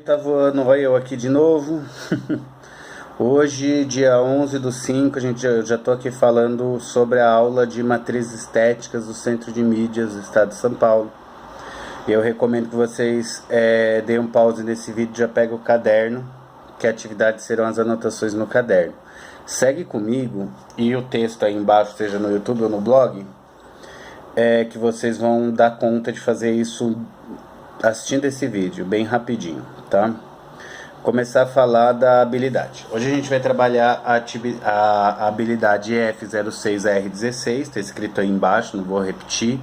Tá voando, olha eu aqui de novo. Hoje, dia 11/5, eu já tô aqui falando sobre a aula de matrizes estéticas do Centro de Mídias do Estado de São Paulo. E eu recomendo que vocês deem um pause nesse vídeo, já pega o caderno, que a atividade serão as anotações no caderno. Segue comigo e o texto aí embaixo, seja no YouTube ou no blog, que vocês vão dar conta de fazer isso assistindo esse vídeo, bem rapidinho, tá? Começar a falar da habilidade. Hoje a gente vai trabalhar a habilidade F06R16, tá escrito aí embaixo, não vou repetir.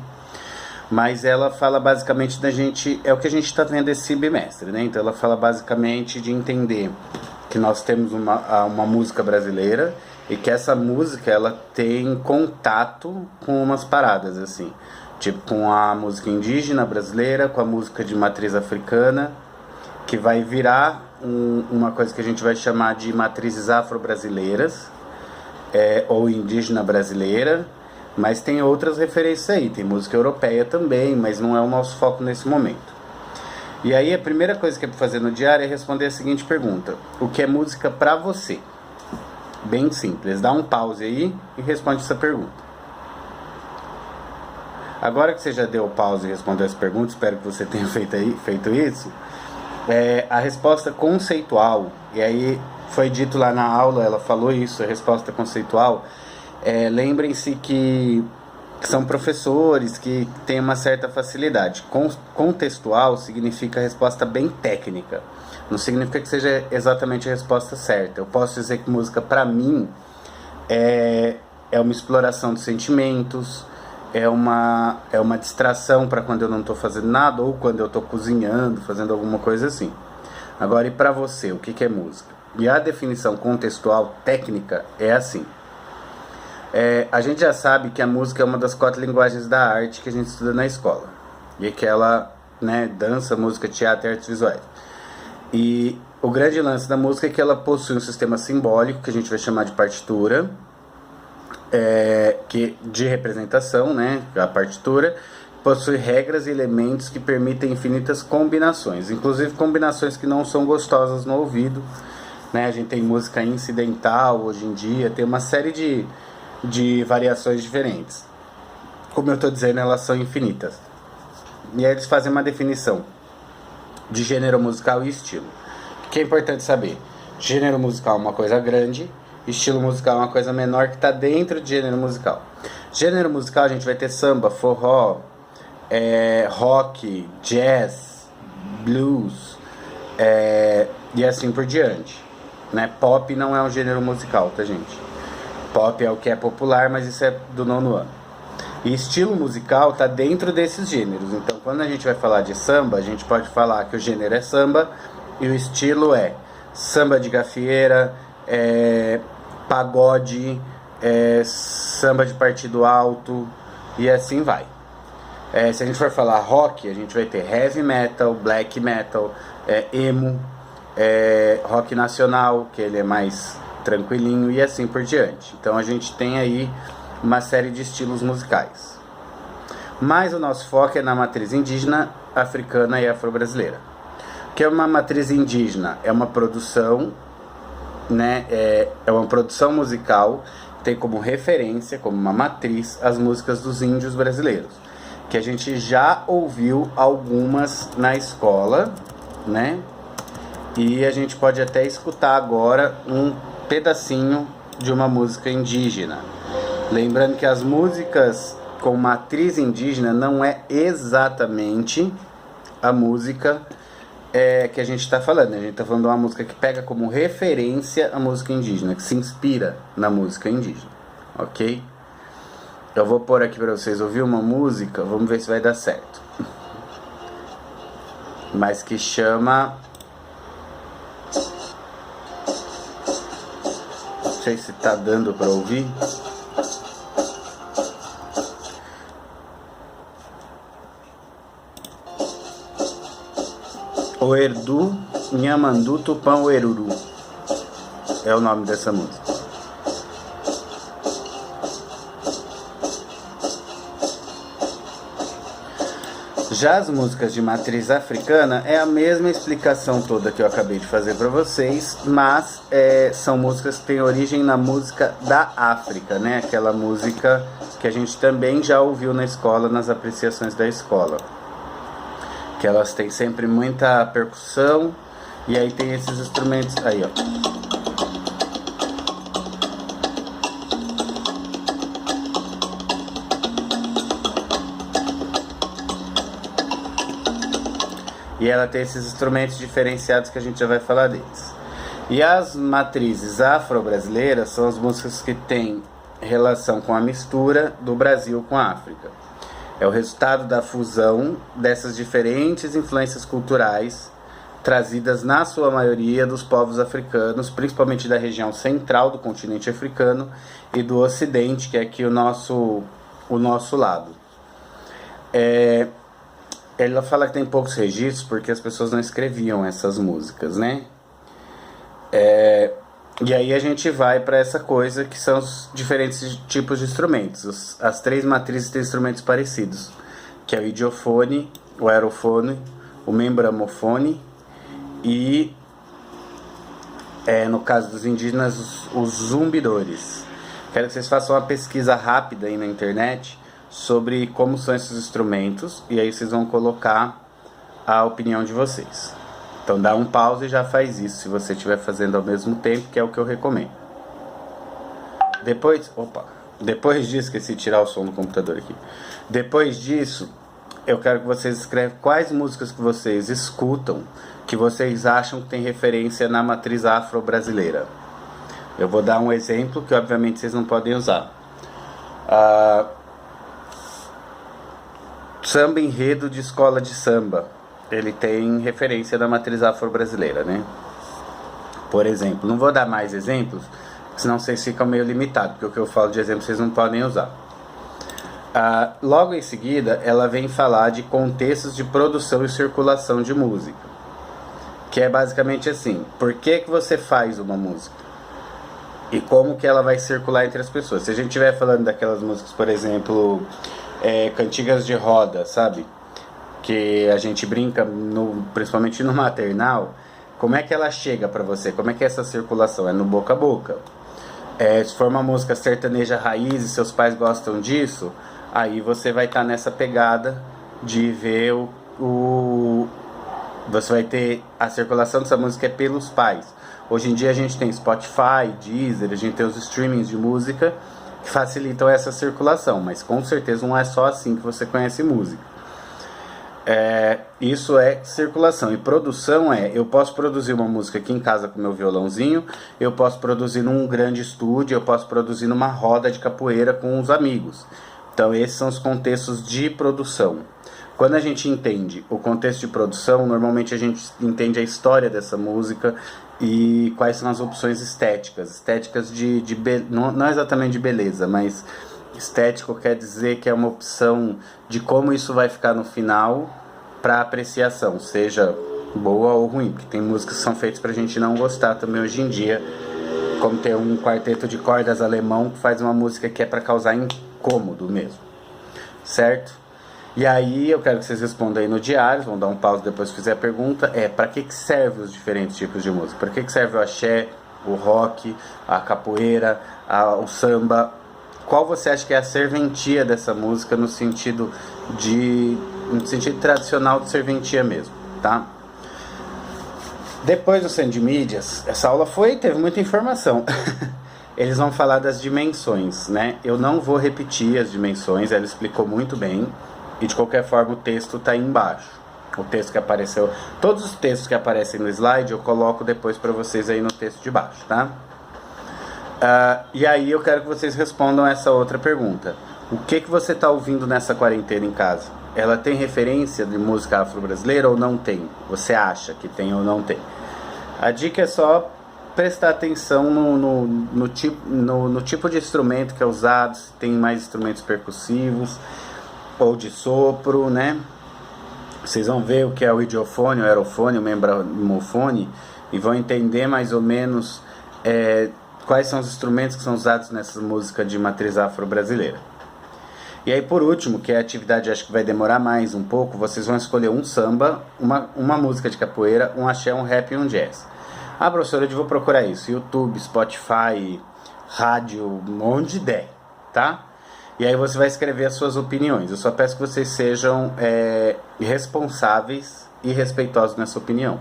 Mas ela fala basicamente da gente, é o que a gente está vendo esse bimestre, né? Então ela fala basicamente de entender que nós temos uma música brasileira e que essa música ela tem contato com umas paradas assim, tipo com a música indígena brasileira, com a música de matriz africana, que vai virar uma coisa que a gente vai chamar de matrizes afro-brasileiras, ou indígena brasileira, mas tem outras referências aí, tem música europeia também, mas não é o nosso foco nesse momento. E aí a primeira coisa que é para fazer no diário é responder a seguinte pergunta: o que é música para você? Bem simples, dá um pause aí e responde essa pergunta. Agora que você já deu pause e respondeu essa pergunta, espero que você tenha feito isso, a resposta conceitual, e aí foi dito lá na aula, ela falou isso, a resposta conceitual, lembrem-se que são professores que têm uma certa facilidade. Contextual significa resposta bem técnica, não significa que seja exatamente a resposta certa. Eu posso dizer que música para mim é uma exploração dos sentimentos, é uma distração para quando eu não estou fazendo nada ou quando eu estou cozinhando, fazendo alguma coisa assim. Agora, e para você, o que é música? E a definição contextual técnica é assim. A gente já sabe que a música é uma das 4 linguagens da arte que a gente estuda na escola. E que ela, dança, música, teatro e artes visuais. E o grande lance da música é que ela possui um sistema simbólico, que a gente vai chamar de partitura, de representação, a partitura, possui regras e elementos que permitem infinitas combinações, inclusive combinações que não são gostosas no ouvido, A gente tem música incidental hoje em dia, tem uma série de variações diferentes. Como eu estou dizendo, elas são infinitas. E aí eles fazem uma definição de gênero musical e estilo. O que é importante saber? Gênero musical é uma coisa grande, estilo musical é uma coisa menor que está dentro de gênero musical. Gênero musical a gente vai ter samba, forró, rock, jazz, blues, e assim por diante. Pop não é um gênero musical, tá, gente? Pop é o que é popular, mas isso é do 9º ano. E estilo musical está dentro desses gêneros. Então, quando a gente vai falar de samba, a gente pode falar que o gênero é samba e o estilo é samba de gafieira, pagode, samba de partido alto e assim vai. Se a gente for falar rock, a gente vai ter heavy metal, black metal, emo, rock nacional, que ele é mais tranquilinho e assim por diante. Então a gente tem aí uma série de estilos musicais. Mas o nosso foco é na matriz indígena, africana e afro-brasileira. O que é uma matriz indígena? É uma produção, é uma produção musical que tem como referência, como uma matriz, as músicas dos índios brasileiros, que a gente já ouviu algumas na escola, E a gente pode até escutar agora um pedacinho de uma música indígena. Lembrando que as músicas com matriz indígena não é exatamente a música que a gente está falando. A gente está falando de uma música que pega como referência a música indígena, que se inspira na música indígena, ok? Eu vou pôr aqui para vocês ouvir uma música, vamos ver se vai dar certo. Mas que chama... Não sei se tá dando para ouvir. Oerdu Nhamandu Tupã Oeruru é o nome dessa música. Já as músicas de matriz africana é a mesma explicação toda que eu acabei de fazer para vocês, mas são músicas que têm origem na música da África, né? Aquela música que a gente também já ouviu na escola, nas apreciações da escola. Que elas têm sempre muita percussão e aí tem esses instrumentos aí, ó. E ela tem esses instrumentos diferenciados que a gente já vai falar deles. E as matrizes afro-brasileiras são as músicas que têm relação com a mistura do Brasil com a África. É o resultado da fusão dessas diferentes influências culturais trazidas na sua maioria dos povos africanos, principalmente da região central do continente africano e do ocidente, que é aqui o nosso lado. Ela fala que tem poucos registros porque as pessoas não escreviam essas músicas, né? E aí a gente vai para essa coisa que são os diferentes tipos de instrumentos. As três matrizes têm instrumentos parecidos, que é o idiofone, o aerofone, o membramofone e, no caso dos indígenas, os zumbidores. Quero que vocês façam uma pesquisa rápida aí na internet sobre como são esses instrumentos, e aí vocês vão colocar a opinião de vocês. Então dá um pause e já faz isso, se você estiver fazendo ao mesmo tempo, que é o que eu recomendo. Depois disso, esqueci de tirar o som do computador aqui. Depois disso, eu quero que vocês escrevam quais músicas que vocês escutam, que vocês acham que tem referência na matriz afro-brasileira. Eu vou dar um exemplo que obviamente vocês não podem usar. Samba enredo de escola de samba, ele tem referência da matriz afro-brasileira, né? Por exemplo, não vou dar mais exemplos, senão vocês ficam meio limitados, porque o que eu falo de exemplo vocês não podem usar. Logo em seguida, ela vem falar de contextos de produção e circulação de música, que é basicamente assim: por que você faz uma música? E como que ela vai circular entre as pessoas. Se a gente estiver falando daquelas músicas, por exemplo, cantigas de roda, sabe? Que a gente brinca, principalmente no maternal. Como é que ela chega pra você? Como é que é essa circulação? É no boca a boca. Se for uma música sertaneja raiz e seus pais gostam disso, aí você vai estar nessa pegada de ver você vai ter a circulação dessa música pelos pais. Hoje em dia a gente tem Spotify, Deezer, a gente tem os streamings de música que facilitam essa circulação, mas com certeza não é só assim que você conhece música. Isso é circulação. E produção eu posso produzir uma música aqui em casa com meu violãozinho, eu posso produzir num grande estúdio, eu posso produzir numa roda de capoeira com os amigos. Então esses são os contextos de produção. Quando a gente entende o contexto de produção, normalmente a gente entende a história dessa música e quais são as opções estéticas. Estéticas não exatamente de beleza, mas estético quer dizer que é uma opção de como isso vai ficar no final para apreciação, seja boa ou ruim, porque tem músicas que são feitas pra gente não gostar também hoje em dia, como tem um quarteto de cordas alemão que faz uma música que é para causar incômodo mesmo, certo? E aí eu quero que vocês respondam aí no diário, vão dar um pause depois que fizer a pergunta, para que serve os diferentes tipos de música? Para que serve o axé, o rock, a capoeira, o samba? Qual você acha que é a serventia dessa música no sentido tradicional de serventia mesmo, tá? Depois do Centro de Mídias, essa aula teve muita informação. Eles vão falar das dimensões, né? Eu não vou repetir as dimensões, ela explicou muito bem. E de qualquer forma o texto está aí embaixo. O texto que apareceu, todos os textos que aparecem no slide eu coloco depois para vocês aí no texto de baixo, tá? E aí eu quero que vocês respondam essa outra pergunta. O que você está ouvindo nessa quarentena em casa? Ela tem referência de música afro-brasileira ou não tem? Você acha que tem ou não tem? A dica é só prestar atenção no tipo de instrumento que é usado, se tem mais instrumentos percussivos ou de sopro, né? Vocês vão ver o que é o idiofone, o aerofone, o membramofone e vão entender mais ou menos quais são os instrumentos que são usados nessa música de matriz afro-brasileira. E aí, por último, que é a atividade, acho que vai demorar mais um pouco, vocês vão escolher um samba, uma música de capoeira, um axé, um rap e um jazz. Ah, professora, eu vou procurar isso. YouTube, Spotify, rádio, um monte de ideia, tá? E aí você vai escrever as suas opiniões. Eu só peço que vocês sejam responsáveis e respeitosos nessa opinião.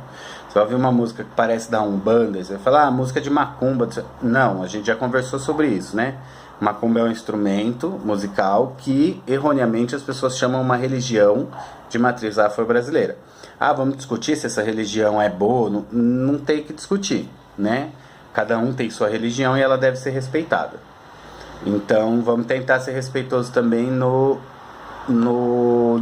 Você vai ouvir uma música que parece da Umbanda, você vai falar, música de macumba. Não, a gente já conversou sobre isso, né? Macumba é um instrumento musical que, erroneamente, as pessoas chamam uma religião de matriz afro-brasileira. Ah, vamos discutir se essa religião é boa? Não, não tem que discutir, né? Cada um tem sua religião e ela deve ser respeitada. Então, vamos tentar ser respeitosos também no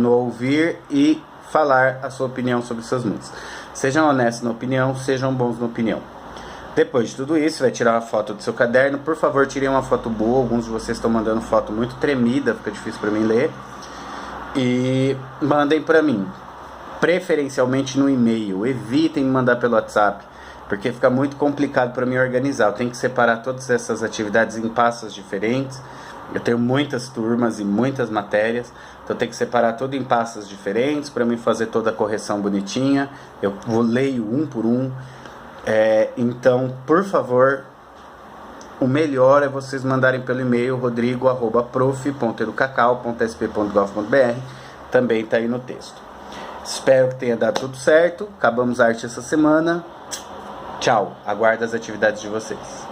ouvir e falar a sua opinião sobre suas músicas. Sejam honestos na opinião, sejam bons na opinião. Depois de tudo isso, vai tirar uma foto do seu caderno. Por favor, tirem uma foto boa. Alguns de vocês estão mandando foto muito tremida, fica difícil para mim ler. E mandem para mim, preferencialmente no e-mail. Evitem me mandar pelo WhatsApp, porque fica muito complicado para mim organizar. Eu tenho que separar todas essas atividades em pastas diferentes. Eu tenho muitas turmas e muitas matérias, então eu tenho que separar tudo em pastas diferentes para mim fazer toda a correção bonitinha. Eu leio um por um. Então, por favor, o melhor é vocês mandarem pelo e-mail rodrigo@prof.educacau.sp.gov.br. Também está aí no texto. Espero que tenha dado tudo certo. Acabamos a arte essa semana. Tchau. Aguardo as atividades de vocês.